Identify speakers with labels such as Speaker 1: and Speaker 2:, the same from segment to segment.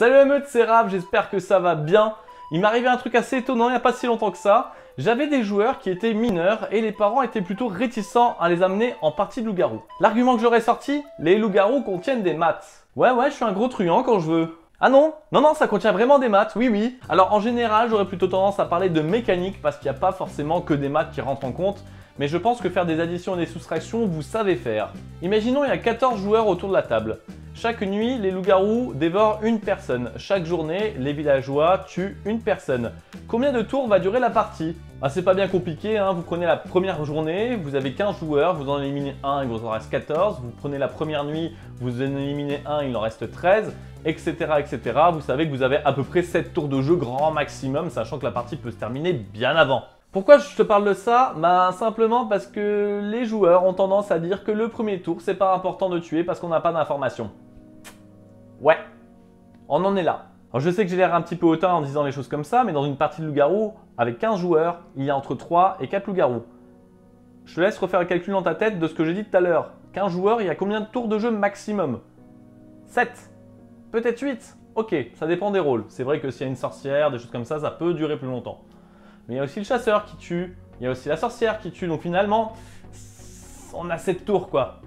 Speaker 1: Salut la meute, c'est Raph, j'espère que ça va bien. Il m'est arrivé un truc assez étonnant il n'y a pas si longtemps que ça. J'avais des joueurs qui étaient mineurs et les parents étaient plutôt réticents à les amener en partie de loup-garou. L'argument que j'aurais sorti, les loups-garous contiennent des maths. Ouais, je suis un gros truand quand je veux. Ah non, ça contient vraiment des maths, oui. Alors en général, j'aurais plutôt tendance à parler de mécanique parce qu'il n'y a pas forcément que des maths qui rentrent en compte. Mais je pense que faire des additions et des soustractions, vous savez faire. Imaginons il y a 14 joueurs autour de la table. Chaque nuit, les loups-garous dévorent une personne. Chaque journée, les villageois tuent une personne. Combien de tours va durer la partie? C'est pas bien compliqué, hein. Vous prenez la première journée, vous avez 15 joueurs, vous en éliminez un, il vous en reste 14. Vous prenez la première nuit, vous en éliminez un, il en reste 13, etc. Vous savez que vous avez à peu près 7 tours de jeu grand maximum, sachant que la partie peut se terminer bien avant. Pourquoi je te parle de ça? Simplement parce que les joueurs ont tendance à dire que le premier tour, c'est pas important de tuer parce qu'on n'a pas d'informations. Ouais, on en est là. Alors je sais que j'ai l'air un petit peu hautain en disant les choses comme ça, mais dans une partie de loup-garou, avec 15 joueurs, il y a entre 3 et 4 loups-garous. Je te laisse refaire le calcul dans ta tête de ce que j'ai dit tout à l'heure. 15 joueurs, il y a combien de tours de jeu maximum? 7, peut-être 8. Ok, ça dépend des rôles. C'est vrai que s'il y a une sorcière, des choses comme ça peut durer plus longtemps. Mais il y a aussi le chasseur qui tue, il y a aussi la sorcière qui tue. Donc finalement, on a 7 tours quoi.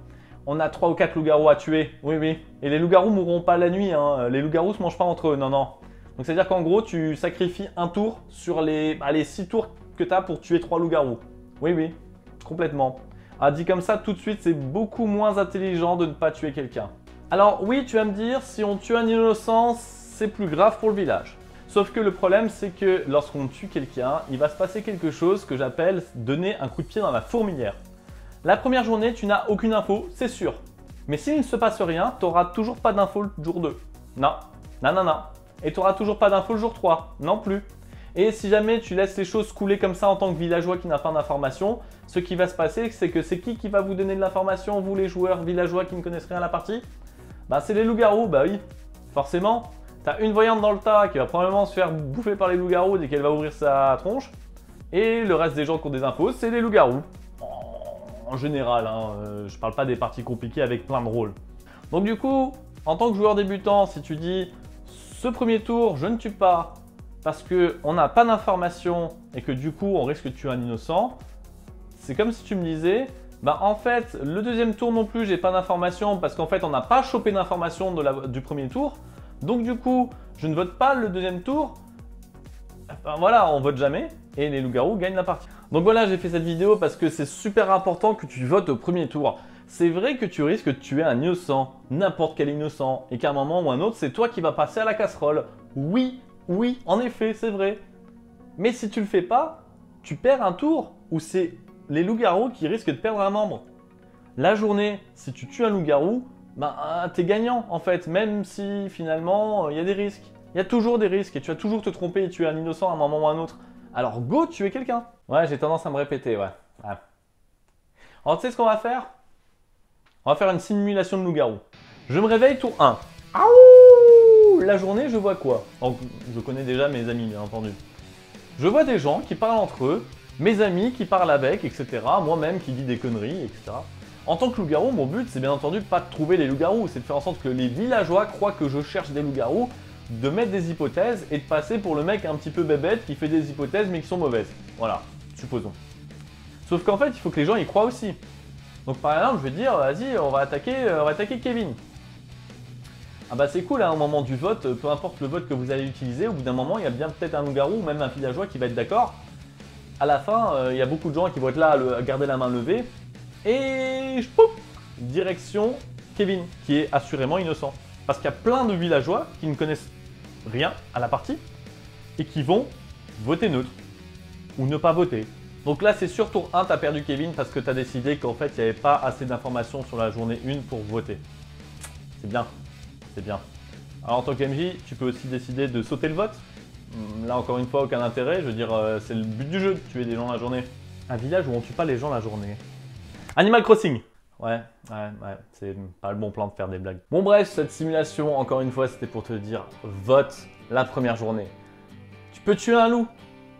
Speaker 1: On a 3 ou 4 loups-garous à tuer, oui. Et les loups-garous mourront pas la nuit, hein. Les loups-garous se mangent pas entre eux, non. Donc c'est-à-dire qu'en gros, tu sacrifies un tour sur les 6 tours que tu as pour tuer 3 loups-garous. Oui, complètement. Dit comme ça, tout de suite, c'est beaucoup moins intelligent de ne pas tuer quelqu'un. Alors oui, tu vas me dire, si on tue un innocent, c'est plus grave pour le village. Sauf que le problème, c'est que lorsqu'on tue quelqu'un, il va se passer quelque chose que j'appelle donner un coup de pied dans la fourmilière. La première journée, tu n'as aucune info, c'est sûr. Mais s'il ne se passe rien, tu n'auras toujours pas d'info le jour 2. Non. Et tu n'auras toujours pas d'info le jour 3. Non plus. Et si jamais tu laisses les choses couler comme ça en tant que villageois qui n'a pas d'information, ce qui va se passer, c'est que c'est qui va vous donner de l'information, vous les joueurs villageois qui ne connaissent rien à la partie? C'est les loups-garous, oui, forcément. T'as une voyante dans le tas qui va probablement se faire bouffer par les loups-garous dès qu'elle va ouvrir sa tronche. Et le reste des gens qui ont des infos, c'est les loups-garous. En général, hein, je parle pas des parties compliquées avec plein de rôles. Donc du coup, en tant que joueur débutant, si tu dis ce premier tour, je ne tue pas parce qu'on n'a pas d'informations et que du coup, on risque de tuer un innocent, c'est comme si tu me disais, en fait, le deuxième tour non plus, j'ai pas d'informations parce qu'en fait, on n'a pas chopé d'informations du premier tour. Donc du coup, je ne vote pas le deuxième tour. Voilà, on vote jamais et les loups-garous gagnent la partie. Donc voilà, j'ai fait cette vidéo parce que c'est super important que tu votes au premier tour. C'est vrai que tu risques de tuer un innocent, n'importe quel innocent, et qu'à un moment ou un autre, c'est toi qui vas passer à la casserole. Oui, en effet, c'est vrai. Mais si tu le fais pas, tu perds un tour où c'est les loups-garous qui risquent de perdre un membre. La journée, si tu tues un loup-garou, t'es gagnant en fait, même si finalement il y a des risques. Il y a toujours des risques et tu vas toujours te tromper et tuer un innocent à un moment ou à un autre. Alors go tuer quelqu'un. Ouais, j'ai tendance à me répéter, ouais. Alors tu sais ce qu'on va faire? On va faire une simulation de loup-garou. Je me réveille tour 1. Aouh! La journée, je vois quoi? Donc, je connais déjà mes amis, bien entendu. Je vois des gens qui parlent entre eux, mes amis qui parlent avec, etc. Moi-même qui dis des conneries, etc. En tant que loup-garou, mon but, c'est bien entendu pas de trouver les loups-garous, c'est de faire en sorte que les villageois croient que je cherche des loups-garous, de mettre des hypothèses et de passer pour le mec un petit peu bébête qui fait des hypothèses mais qui sont mauvaises. Voilà, supposons. Sauf qu'en fait, il faut que les gens y croient aussi. Donc par exemple, je vais dire, vas-y, on va attaquer Kevin. C'est cool, hein, au moment du vote, peu importe le vote que vous allez utiliser, au bout d'un moment, il y a bien peut-être un loup-garou ou même un villageois qui va être d'accord. À la fin, il y a beaucoup de gens qui vont être là à garder la main levée. Et direction Kevin, qui est assurément innocent. Parce qu'il y a plein de villageois qui ne connaissent rien à la partie et qui vont voter neutre ou ne pas voter. Donc là, c'est sur tour 1, tu as perdu Kevin parce que tu as décidé qu'en fait, il n'y avait pas assez d'informations sur la journée 1 pour voter. C'est bien, c'est bien. Alors en tant qu'MJ, tu peux aussi décider de sauter le vote. Là, encore une fois, aucun intérêt. Je veux dire, c'est le but du jeu de tuer des gens la journée. Un village où on ne tue pas les gens la journée. Animal Crossing. Ouais, c'est pas le bon plan de faire des blagues. Bon bref, cette simulation, encore une fois, c'était pour te dire, vote la première journée. Tu peux tuer un loup,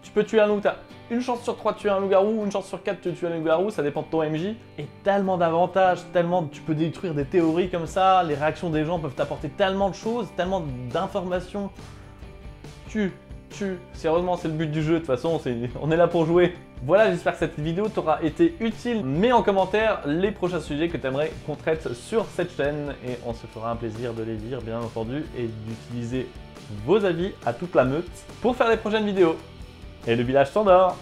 Speaker 1: Tu peux tuer un loup, t'as une chance sur 3 de tuer un loup-garou, une chance sur 4 de tuer un loup-garou, ça dépend de ton MJ. Et tellement d'avantages, tellement tu peux détruire des théories comme ça, les réactions des gens peuvent t'apporter tellement de choses, tellement d'informations. Sérieusement, c'est le but du jeu, de toute façon, on est là pour jouer. Voilà, j'espère que cette vidéo t'aura été utile. Mets en commentaire les prochains sujets que tu aimerais qu'on traite sur cette chaîne et on se fera un plaisir de les lire, bien entendu, et d'utiliser vos avis à toute la meute pour faire les prochaines vidéos. Et le village s'endort.